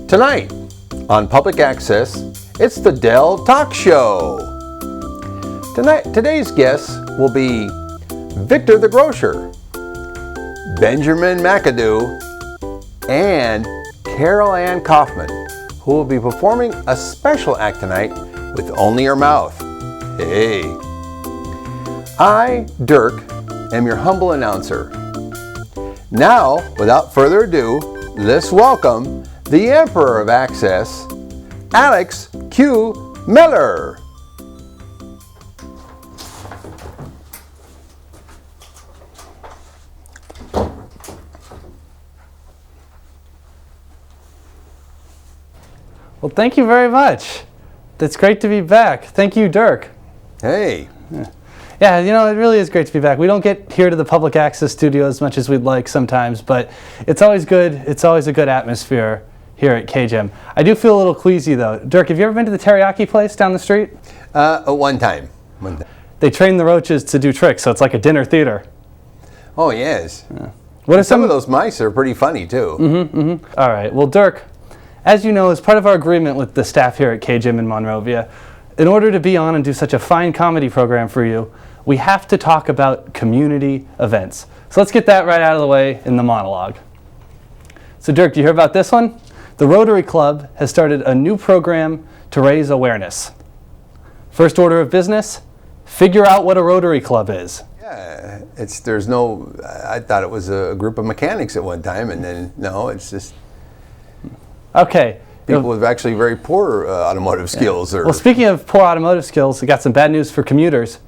Tonight, on Public Access, it's the Dell Talk Show. Today's guests will be Victor The Grocer, Benjamin Macadoo, and Carole Anne Kauffman, who will be performing a special act tonight with Only Your Mouth. Hey! I, Dirk, am your humble announcer. Now, without further ado, let's welcome the Emperor of Access, Alex Q. Mellor. Well, thank you very much. It's great to be back. Thank you, Dirk. Hey. Yeah, you know, it really is great to be back. We don't get here to the Public Access studio as much as we'd like sometimes, but it's always good. It's always a good atmosphere here at KGM. I do feel a little queasy, though. Dirk, have you ever been to the teriyaki place down the street? One time. They train the roaches to do tricks, so it's like a dinner theater. Oh, yes. Yeah. What are some of those mice are pretty funny, too. All right. Well, Dirk, as you know, as part of our agreement with the staff here at KGM in Monrovia, in order to be on and do such a fine comedy program for you, we have to talk about community events. So let's get that right out of the way in the monologue. So Dirk, do you hear about this one? The Rotary Club has started a new program to raise awareness. First order of business, figure out what a Rotary Club is. Yeah, I thought it was a group of mechanics at one time, and then, no, it's just okay. People with actually very poor automotive skills. Well, speaking of poor automotive skills, we got some bad news for commuters.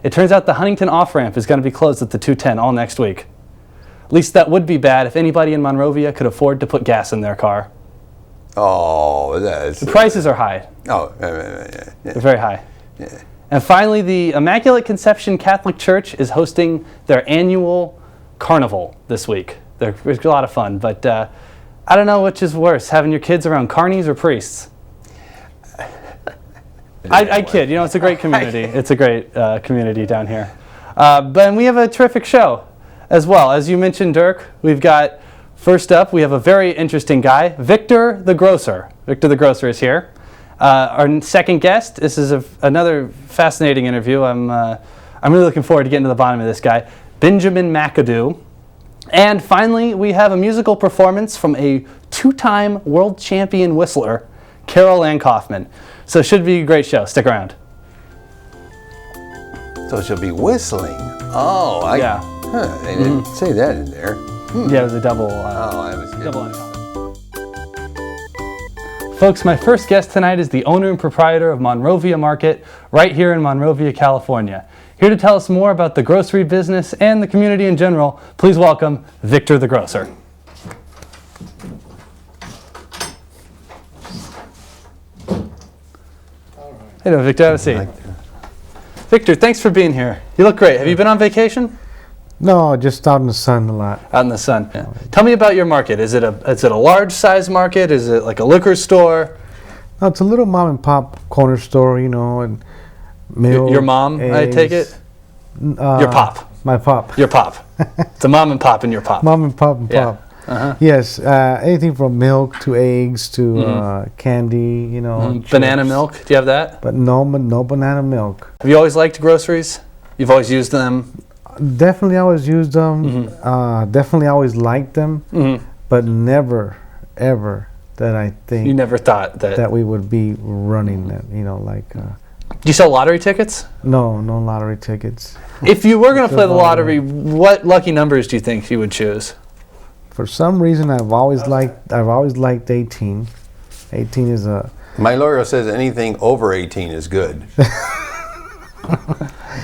It turns out the Huntington off-ramp is going to be closed at the 210 all next week. At least that would be bad if anybody in Monrovia could afford to put gas in their car. Oh, that's... The prices are high. Oh, yeah. They're very high. Yeah. And finally, the Immaculate Conception Catholic Church is hosting their annual carnival this week. It's a lot of fun, but I don't know which is worse, having your kids around carnies or priests. I kid. You know, it's a great community. It's a great community down here. But we have a terrific show as well. As you mentioned, Dirk, we've got, first up, we have a very interesting guy, Victor The Grocer. Victor The Grocer is here. Our second guest, this is another fascinating interview. I'm really looking forward to getting to the bottom of this guy, Benjamin Macadoo. And finally, we have a musical performance from a two-time world champion whistler, Carole Anne Kauffman. So it should be a great show. Stick around. So she'll be whistling. Oh, yeah. They didn't say that in there. Yeah, it was a double. That was good. Double entendre. Folks, my first guest tonight is the owner and proprietor of Monrovia Market, right here in Monrovia, California. Here to tell us more about the grocery business and the community in general, please welcome Victor The Grocer. Hey there, Victor, have a seat. Victor, thanks for being here. You look great. Have you been on vacation? No, just out in the sun a lot. Out in the sun. Yeah. Tell me about your market. Is it a large size market? Is it like a liquor store? No, it's a little mom and pop corner store, you know, and milk, your mom, eggs, I take it? Your pop. My pop. Your pop. It's a mom and pop and your pop. Mom and pop and pop. Uh-huh. Yes, anything from milk to eggs to candy, you know. Banana milk, do you have that? But no banana milk. Have you always liked groceries? You've always used them? Definitely always used them. Definitely always liked them. But never, ever that I think... You never thought that... That we would be running that, you know, like... Do you sell lottery tickets? No lottery tickets. If you were going to play the lottery, what lucky numbers do you think you would choose? For some reason, I've always liked 18. 18 is a... My lawyer says anything over 18 is good.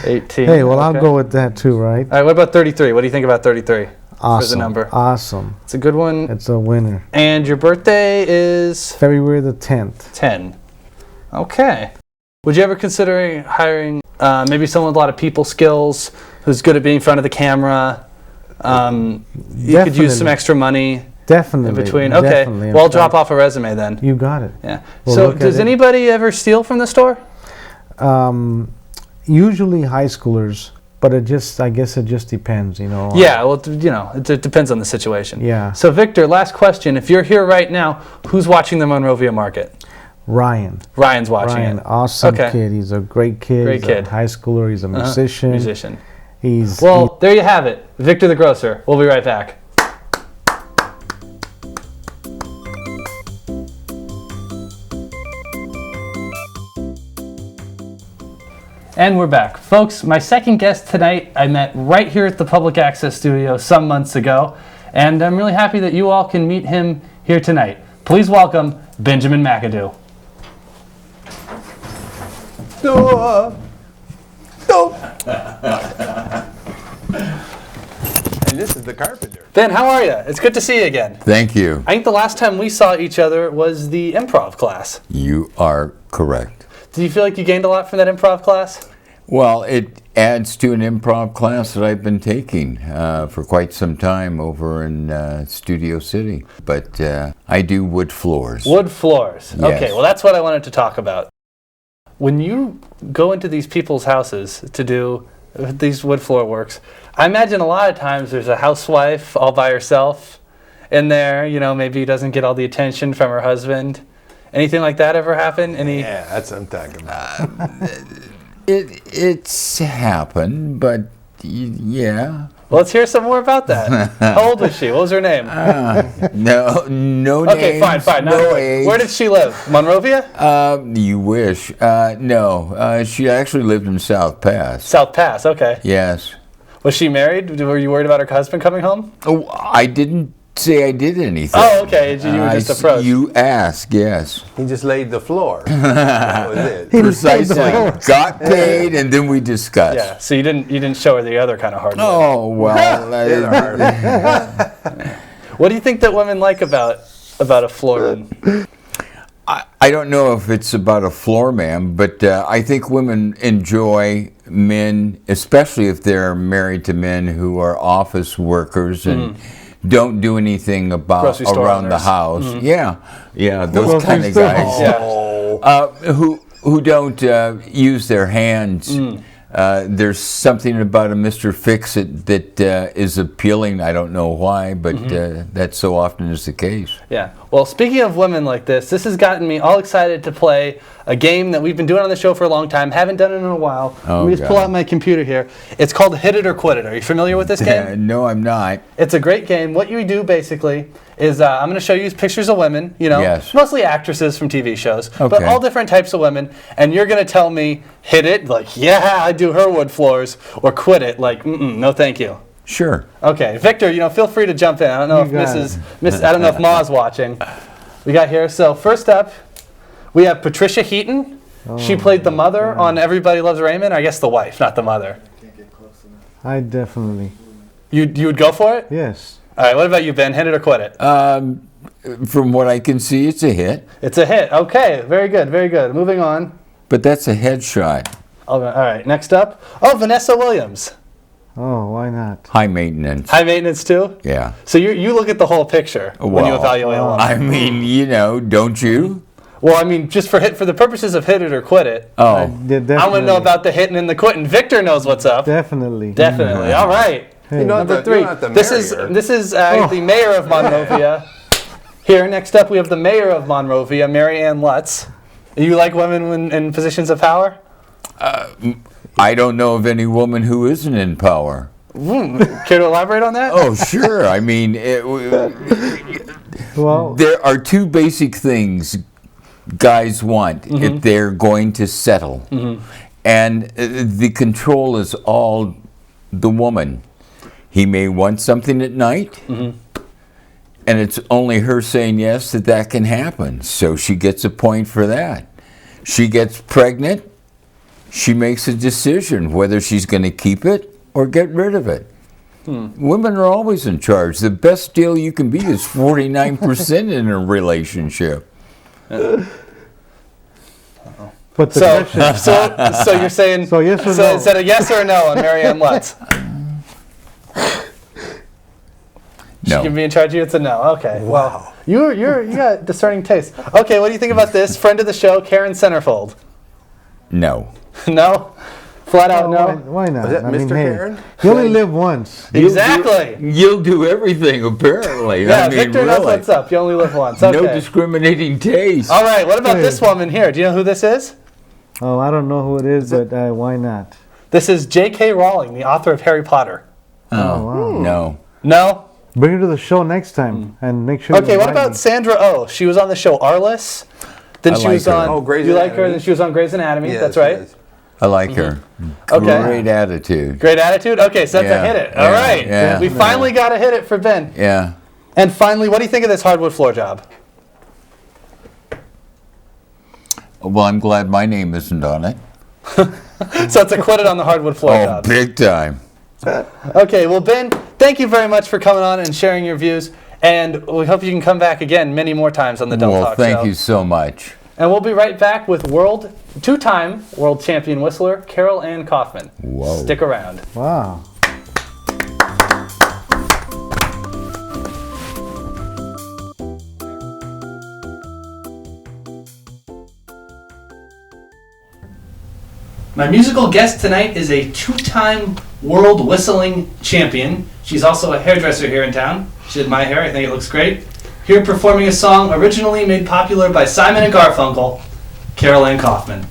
18. Hey, well, okay. I'll go with that too, right? All right, what about 33? What do you think about 33? Awesome. For the number? Awesome. It's a good one. It's a winner. And your birthday is? February the 10th. 10. Okay. Would you ever consider hiring maybe someone with a lot of people skills, who's good at being in front of the camera? You could use some extra money. Definitely. In between. Okay. Definitely. Well, I'll drop off a resume then. You got it. Yeah. Well, so does anybody ever steal from the store? Usually high schoolers, But I guess it just depends, you know. Yeah, well, it depends on the situation. Yeah. So, Victor, last question. If you're here right now, who's watching the Monrovia market? Ryan. Ryan's watching Ryan, it. awesome Okay. kid. He's a great kid. Great He's kid. a high schooler. He's a musician. Musician. Well, There you have it. Victor the Grocer. We'll be right back. And we're back. Folks, my second guest tonight I met right here at the Public Access Studio some months ago, and I'm really happy that you all can meet him here tonight. Please welcome Benjamin Macadoo. And this is the carpenter. Ben, how are you? It's good to see you again. Thank you. I think the last time we saw each other was the improv class. You are correct. Do you feel like you gained a lot from that improv class? Well, it adds to an improv class that I've been taking for quite some time over in Studio City. But I do wood floors. Wood floors. Yes. Okay, well, that's what I wanted to talk about. When you go into these people's houses to do these wood floor works, I imagine a lot of times there's a housewife all by herself in there, maybe doesn't get all the attention from her husband. Anything like that ever happen? Yeah, that's what I'm talking about. It's happened, but yeah. Well, let's hear some more about that. How old was she? What was her name? No Okay, names, fine. no age. Where did she live? Monrovia? You wish. No, she actually lived in South Pass. South Pass, okay. Yes. Was she married? Were you worried about her husband coming home? Oh, I didn't say I did anything. Oh, okay. You were just approached. You asked, yes. He just laid the floor. That was it. Precisely. Got paid, and then we discussed. Yeah, so you didn't show her the other kind of hard work. Oh, well. What do you think that women like about a floorman? I don't know if it's about a floor man, but I think women enjoy men, especially if they're married to men who are office workers and don't do anything about around the house. Yeah, those kind of guys. Who don't use their hands. There's something about a Mr. Fix-It that is appealing. I don't know why, but that so often is the case. Yeah. Well, speaking of women like this has gotten me all excited to play a game that we've been doing on the show for a long time. Haven't done it in a while. Let me just pull out my computer here. It's called Hit It or Quit It. Are you familiar with this game? No, I'm not. It's a great game. What you do basically is I'm going to show you pictures of women, mostly actresses from TV shows, but all different types of women, and you're going to tell me, hit it, like, yeah, I do her wood I or quit it, like, no thank you. Sure. Okay, Victor, feel free to jump in. I don't know I don't know if Ma's watching. We got here. So first up, we have Patricia Heaton. She played the mother on Everybody Loves Raymond. I guess the wife, not the mother. I definitely. You would go for it? Yes. All right. What about you, Ben? Hit it or quit it? From what I can see, it's a hit. It's a hit. Okay. Very good. Very good. Moving on. But that's a headshot. All right. Next up. Oh, Vanessa Williams. Oh, why not? High maintenance. High maintenance too? Yeah. So you look at the whole picture when you evaluate a woman. I mean, don't you? Well, I mean, just for the purposes of hit it or quit it. Oh. I want to know about the hitting and the quitting. Victor knows what's up. Definitely. All right. Hey. Number 3. This is the mayor of Monrovia. Here, next up, we have the mayor of Monrovia, Mary Ann Lutz. You like women in positions of power? I don't know of any woman who isn't in power. Care to elaborate on that? Oh, sure. I mean, there are two basic things guys want if they're going to settle. And the control is all the woman. He may want something at night, and it's only her saying yes that can happen. So she gets a point for that. She gets pregnant. She makes a decision whether she's going to keep it or get rid of it. Women are always in charge. The best deal you can be is 49% in a relationship. But the question, so you're saying, so yes or no? Is that a yes or a no on Mary Ann Lutz? No. She can be in charge of you. It's a no. Okay. Wow. Well, you got discerning taste. Okay. What do you think about this? Friend of the show, Karen Centerfold. No. No. Flat out no? Why not? Was that Mr. Karen? You only live once. Exactly. You'll do everything, apparently. Yeah, I mean, Victor knows really. what's up. You only live once. Okay. No discriminating taste. All right, what about this woman here? Do you know who this is? Oh, I don't know who it is, but why not? This is J.K. Rowling, the author of Harry Potter. Oh, wow. No. No? Bring her to the show next time and make sure. Okay, you what invite about me. Sandra Oh? She was on the show Arliss. Then I she like was her. on. Oh, Grey's you like her? Anatomy. Then she was on Grey's Anatomy. Yes, That's right. yes. I like her. Okay. Great attitude. Great attitude. Okay, so that's a Yeah, hit it. yeah, All right. yeah. We finally got a hit it for Ben. Yeah. And finally, what do you think of this hardwood floor job? Well, I'm glad my name isn't on it. So it's acquitted on the hardwood floor Oh, job. big time. Okay, well, Ben, thank you very much for coming on and sharing your views. And we hope you can come back again many more times on the Don't Well, Talk thank Show. you so much. And we'll be right back with two-time world champion whistler Carole Anne Kauffman. Whoa. Stick around. Wow. My musical guest tonight is a two-time world whistling champion. She's also a hairdresser here in town. She did my hair. I think it looks great. Here performing a song originally made popular by Simon and Garfunkel, Carole Anne Kauffman.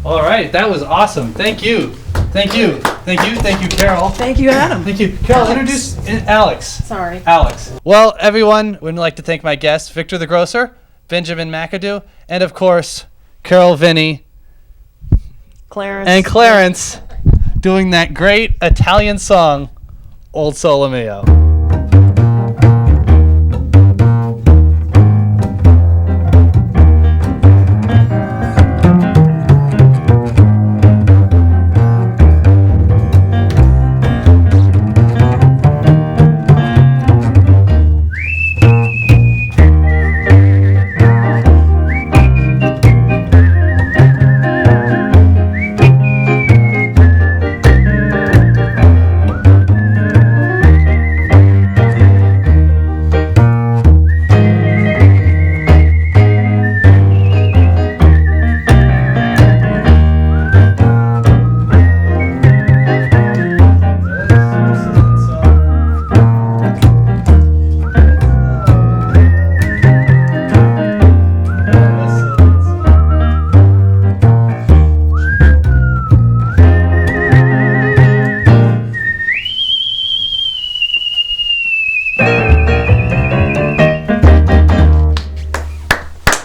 All right, that was awesome. Thank you. Thank you. Thank you. Thank you, Carole. Thank you, Adam. Thank you. Carole, introduce Alex. Sorry. Alex. Well, everyone, would like to thank my guests, Victor the Grocer, Benjamin Macadoo, and of course, Carole, Vinny, Clarence. and Clarence doing that great Italian song, Old Sole Mio.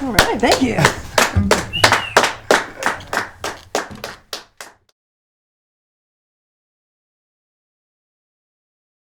All right, thank you.